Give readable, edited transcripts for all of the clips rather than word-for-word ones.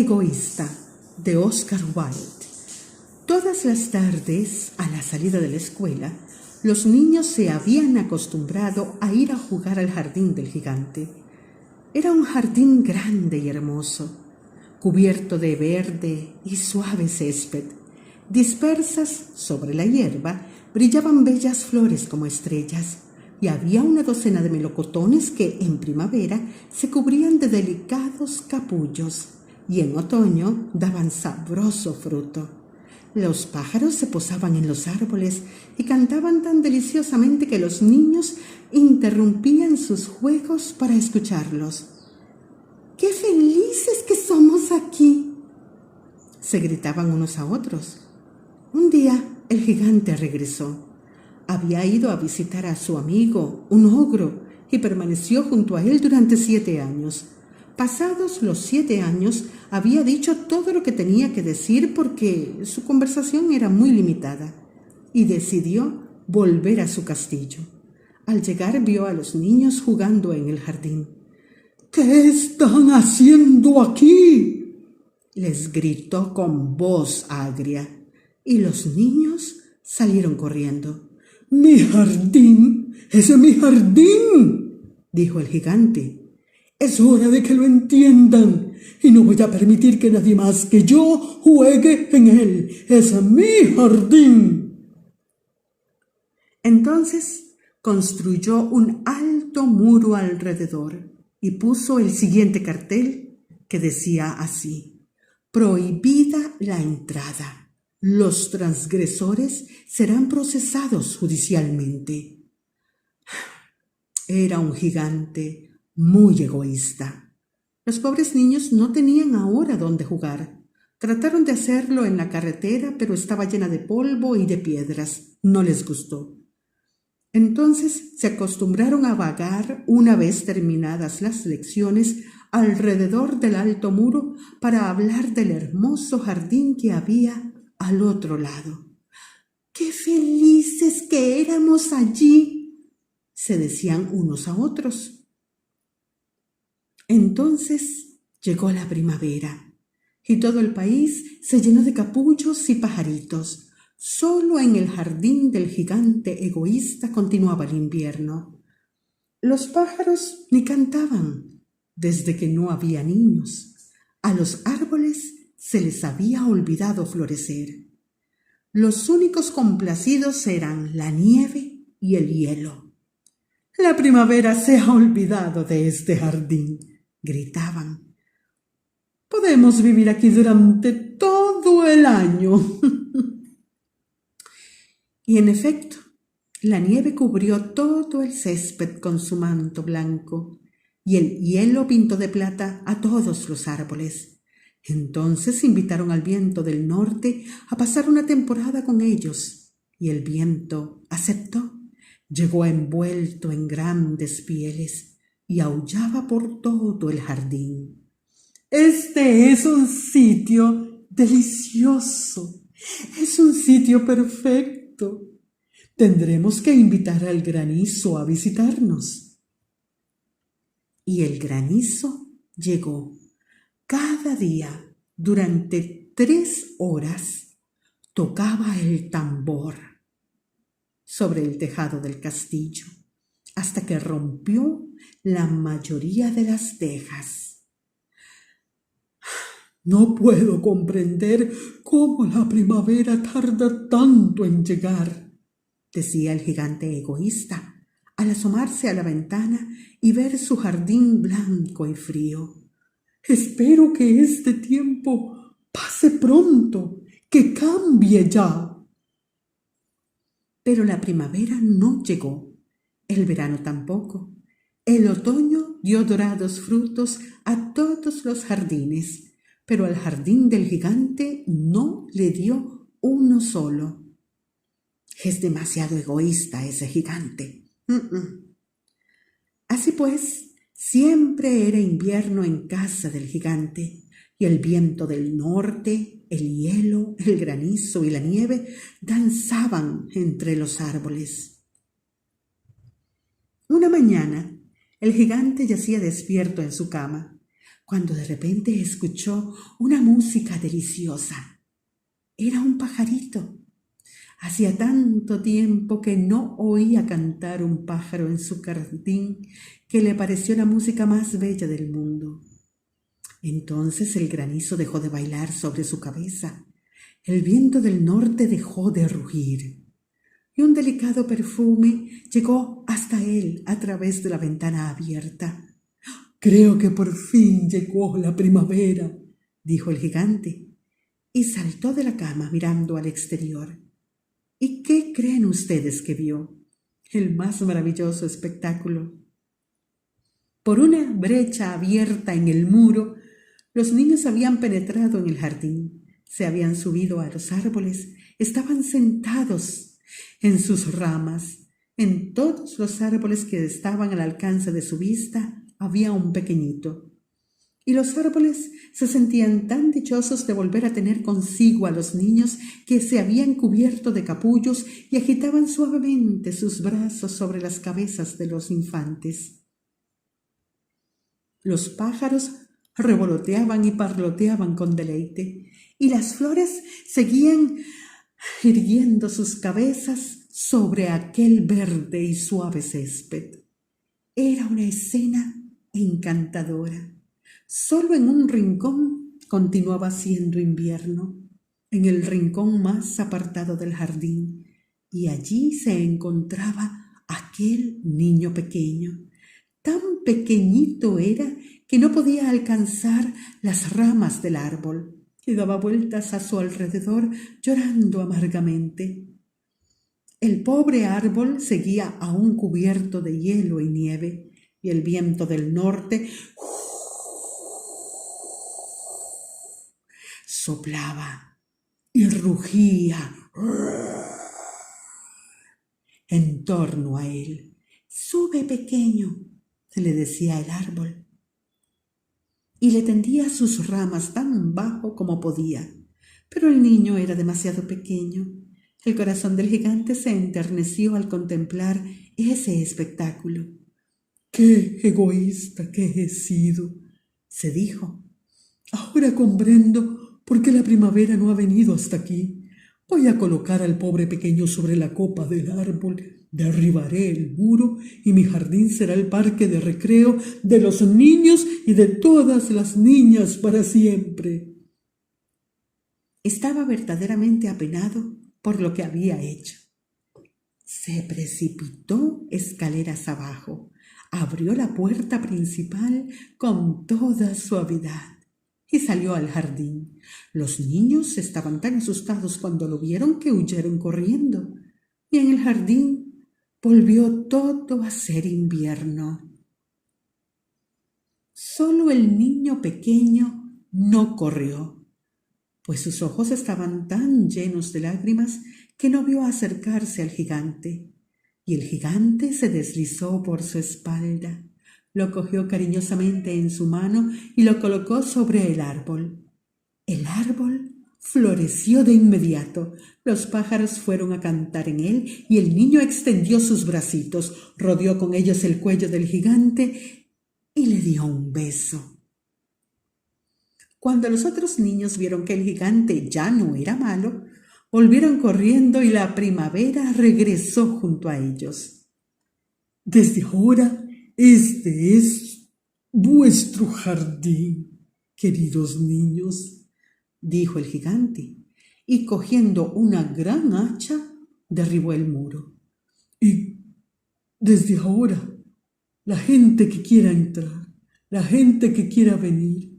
Egoísta, de Oscar Wilde. Todas las tardes, a la salida de la escuela, los niños se habían acostumbrado a ir a jugar al jardín del gigante. Era un jardín grande y hermoso, cubierto de verde y suave césped. Dispersas sobre la hierba brillaban bellas flores como estrellas, y había una docena de melocotones que en primavera se cubrían de delicados capullos y en otoño daban sabroso fruto. Los pájaros se posaban en los árboles y cantaban tan deliciosamente que los niños interrumpían sus juegos para escucharlos. ¡Qué felices que somos aquí!, se gritaban unos a otros. Un día el gigante regresó. Había ido a visitar a su amigo, un ogro, y permaneció junto a él durante 7 años. Pasados los 7 años, había dicho todo lo que tenía que decir porque su conversación era muy limitada, y decidió volver a su castillo. Al llegar vio a los niños jugando en el jardín. «¿Qué están haciendo aquí?», les gritó con voz agria, y los niños salieron corriendo. «¡Mi jardín! ¡Es mi jardín!», dijo el gigante. «Es hora de que lo entiendan, y no voy a permitir que nadie más que yo juegue en él. ¡Es mi jardín!». Entonces construyó un alto muro alrededor y puso el siguiente cartel que decía así: «Prohibida la entrada. Los transgresores serán procesados judicialmente». Era un gigante muy egoísta. Los pobres niños no tenían ahora dónde jugar. Trataron de hacerlo en la carretera, pero estaba llena de polvo y de piedras. No les gustó. Entonces se acostumbraron a vagar, una vez terminadas las lecciones, alrededor del alto muro para hablar del hermoso jardín que había al otro lado. «¡Qué felices que éramos allí!», se decían unos a otros. Entonces llegó la primavera y todo el país se llenó de capullos y pajaritos. Solo en el jardín del gigante egoísta continuaba el invierno. Los pájaros ni cantaban desde que no había niños. A los árboles se les había olvidado florecer. Los únicos complacidos eran la nieve y el hielo. «La primavera se ha olvidado de este jardín», gritaban. «Podemos vivir aquí durante todo el año». Y en efecto, la nieve cubrió todo el césped con su manto blanco y el hielo pintó de plata a todos los árboles. Entonces invitaron al viento del norte a pasar una temporada con ellos, y el viento aceptó. Llegó envuelto en grandes pieles y aullaba por todo el jardín. «Este es un sitio delicioso, es un sitio perfecto. Tendremos que invitar al granizo a visitarnos». Y el granizo llegó. Cada día, durante 3 horas, tocaba el tambor sobre el tejado del castillo, hasta que rompió la mayoría de las tejas. «No puedo comprender cómo la primavera tarda tanto en llegar», decía el gigante egoísta, al asomarse a la ventana y ver su jardín blanco y frío. «Espero que este tiempo pase pronto, que cambie ya». Pero la primavera no llegó, el verano tampoco. El otoño dio dorados frutos a todos los jardines, pero al jardín del gigante no le dio uno solo. Es demasiado egoísta ese gigante. Así pues, siempre era invierno en casa del gigante, y el viento del norte, el hielo, el granizo y la nieve danzaban entre los árboles. Una mañana, el gigante yacía despierto en su cama, cuando de repente escuchó una música deliciosa. Era un pajarito. Hacía tanto tiempo que no oía cantar un pájaro en su jardín que le pareció la música más bella del mundo. Entonces el granizo dejó de bailar sobre su cabeza, el viento del norte dejó de rugir, y un delicado perfume llegó hasta él a través de la ventana abierta. «Creo que por fin llegó la primavera», dijo el gigante, y saltó de la cama mirando al exterior. ¿Y qué creen ustedes que vio? El más maravilloso espectáculo. Por una brecha abierta en el muro, los niños habían penetrado en el jardín, se habían subido a los árboles, estaban sentados en sus ramas. En todos los árboles que estaban al alcance de su vista había un pequeñito. Y los árboles se sentían tan dichosos de volver a tener consigo a los niños que se habían cubierto de capullos y agitaban suavemente sus brazos sobre las cabezas de los infantes. Los pájaros revoloteaban y parloteaban con deleite, y las flores seguían irguiendo sus cabezas sobre aquel verde y suave césped. Era una escena encantadora. Solo en un rincón continuaba siendo invierno, en el rincón más apartado del jardín, y allí se encontraba aquel niño pequeño. Tan pequeñito era que no podía alcanzar las ramas del árbol y daba vueltas a su alrededor llorando amargamente. El pobre árbol seguía aún cubierto de hielo y nieve, y el viento del norte soplaba y rugía en torno a él. «Sube, pequeño», le decía el árbol, y le tendía sus ramas tan bajo como podía. Pero el niño era demasiado pequeño. El corazón del gigante se enterneció al contemplar ese espectáculo. «¡Qué egoísta que he sido!», se dijo. «Ahora comprendo por qué la primavera no ha venido hasta aquí. Voy a colocar al pobre pequeño sobre la copa del árbol, derribaré el muro y mi jardín será el parque de recreo de los niños y de todas las niñas para siempre». Estaba verdaderamente apenado por lo que había hecho. Se precipitó escaleras abajo, abrió la puerta principal con toda suavidad y salió al jardín. Los niños estaban tan asustados cuando lo vieron que huyeron corriendo, y en el jardín volvió todo a ser invierno. Solo el niño pequeño no corrió, pues sus ojos estaban tan llenos de lágrimas que no vio acercarse al gigante, y el gigante se deslizó por su espalda, lo cogió cariñosamente en su mano y lo colocó sobre el árbol. El árbol floreció de inmediato, los pájaros fueron a cantar en él y el niño extendió sus bracitos, rodeó con ellos el cuello del gigante y le dio un beso. Cuando los otros niños vieron que el gigante ya no era malo, volvieron corriendo y la primavera regresó junto a ellos. «Desde ahora este es vuestro jardín, queridos niños», dijo el gigante, y cogiendo una gran hacha derribó el muro. «Y desde ahora la gente que quiera entrar, la gente que quiera venir,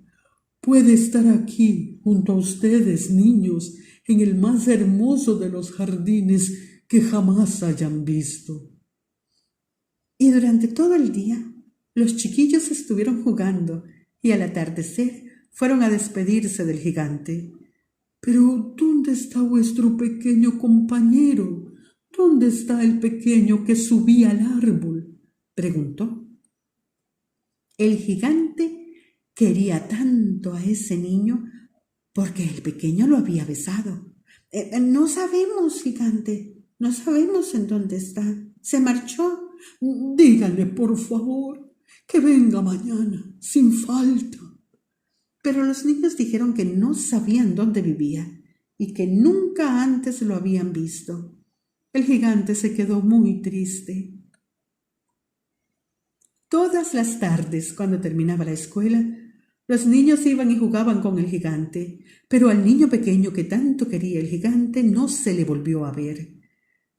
puede estar aquí junto a ustedes, niños, en el más hermoso de los jardines que jamás hayan visto». Y durante todo el día los chiquillos estuvieron jugando y al atardecer fueron a despedirse del gigante. «Pero ¿dónde está vuestro pequeño compañero? ¿Dónde está el pequeño que subía al árbol?», preguntó. El gigante quería tanto a ese niño porque el pequeño lo había besado. «No sabemos, gigante, no sabemos en dónde está. Se marchó». «Díganle, por favor, que venga mañana, sin falta», pero los niños dijeron que no sabían dónde vivía y que nunca antes lo habían visto. El gigante se quedó muy triste. Todas las tardes, cuando terminaba la escuela, los niños iban y jugaban con el gigante, pero al niño pequeño que tanto quería el gigante no se le volvió a ver.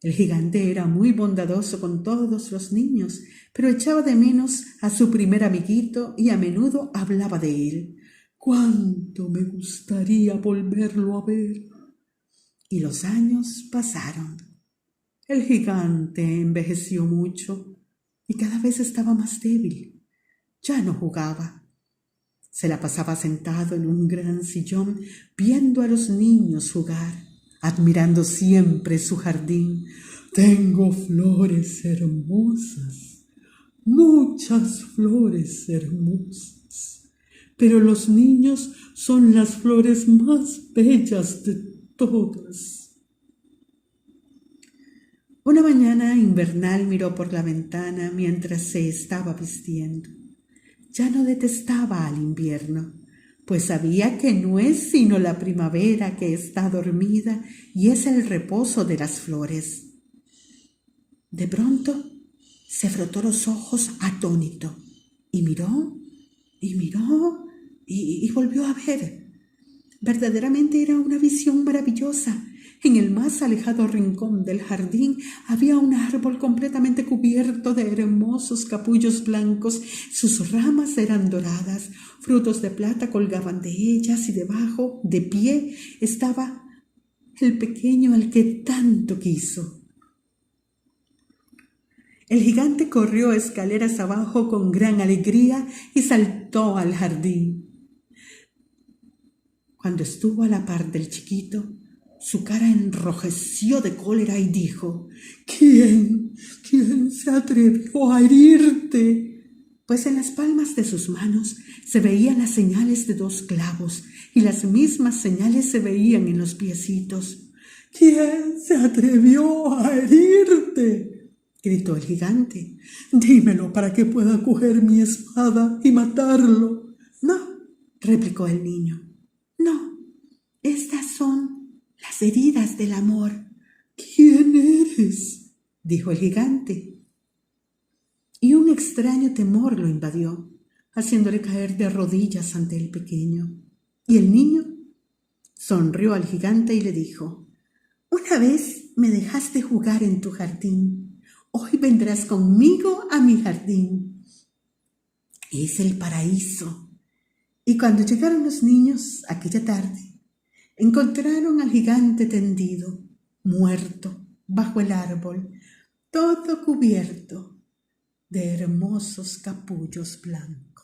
El gigante era muy bondadoso con todos los niños, pero echaba de menos a su primer amiguito y a menudo hablaba de él. ¡Cuánto me gustaría volverlo a ver! Y los años pasaron. El gigante envejeció mucho y cada vez estaba más débil. Ya no jugaba. Se la pasaba sentado en un gran sillón viendo a los niños jugar, admirando siempre su jardín. Tengo flores hermosas, muchas flores hermosas, pero los niños son las flores más bellas de todas. Una mañana invernal miró por la ventana mientras se estaba vistiendo. Ya no detestaba al invierno, pues sabía que no es sino la primavera que está dormida y es el reposo de las flores. De pronto se frotó los ojos atónito y miró y volvió a ver. Verdaderamente era una visión maravillosa. En el más alejado rincón del jardín había un árbol completamente cubierto de hermosos capullos blancos. Sus ramas eran doradas, frutos de plata colgaban de ellas y debajo, de pie, estaba el pequeño al que tanto quiso. El gigante corrió escaleras abajo con gran alegría y saltó al jardín. Cuando estuvo a la par del chiquito, su cara enrojeció de cólera y dijo: ¿Quién se atrevió a herirte? Pues en las palmas de sus manos se veían las señales de 2 clavos y las mismas señales se veían en los piecitos. ¿Quién se atrevió a herirte?, gritó el gigante. Dímelo para que pueda coger mi espada y matarlo. No, replicó el niño. No, estas son las heridas del amor. ¿Quién eres?, dijo el gigante. Y un extraño temor lo invadió, haciéndole caer de rodillas ante el pequeño. Y el niño sonrió al gigante y le dijo: Una vez me dejaste jugar en tu jardín. Hoy vendrás conmigo a mi jardín. Es el paraíso. Y cuando llegaron los niños aquella tarde, encontraron al gigante tendido, muerto, bajo el árbol, todo cubierto de hermosos capullos blancos.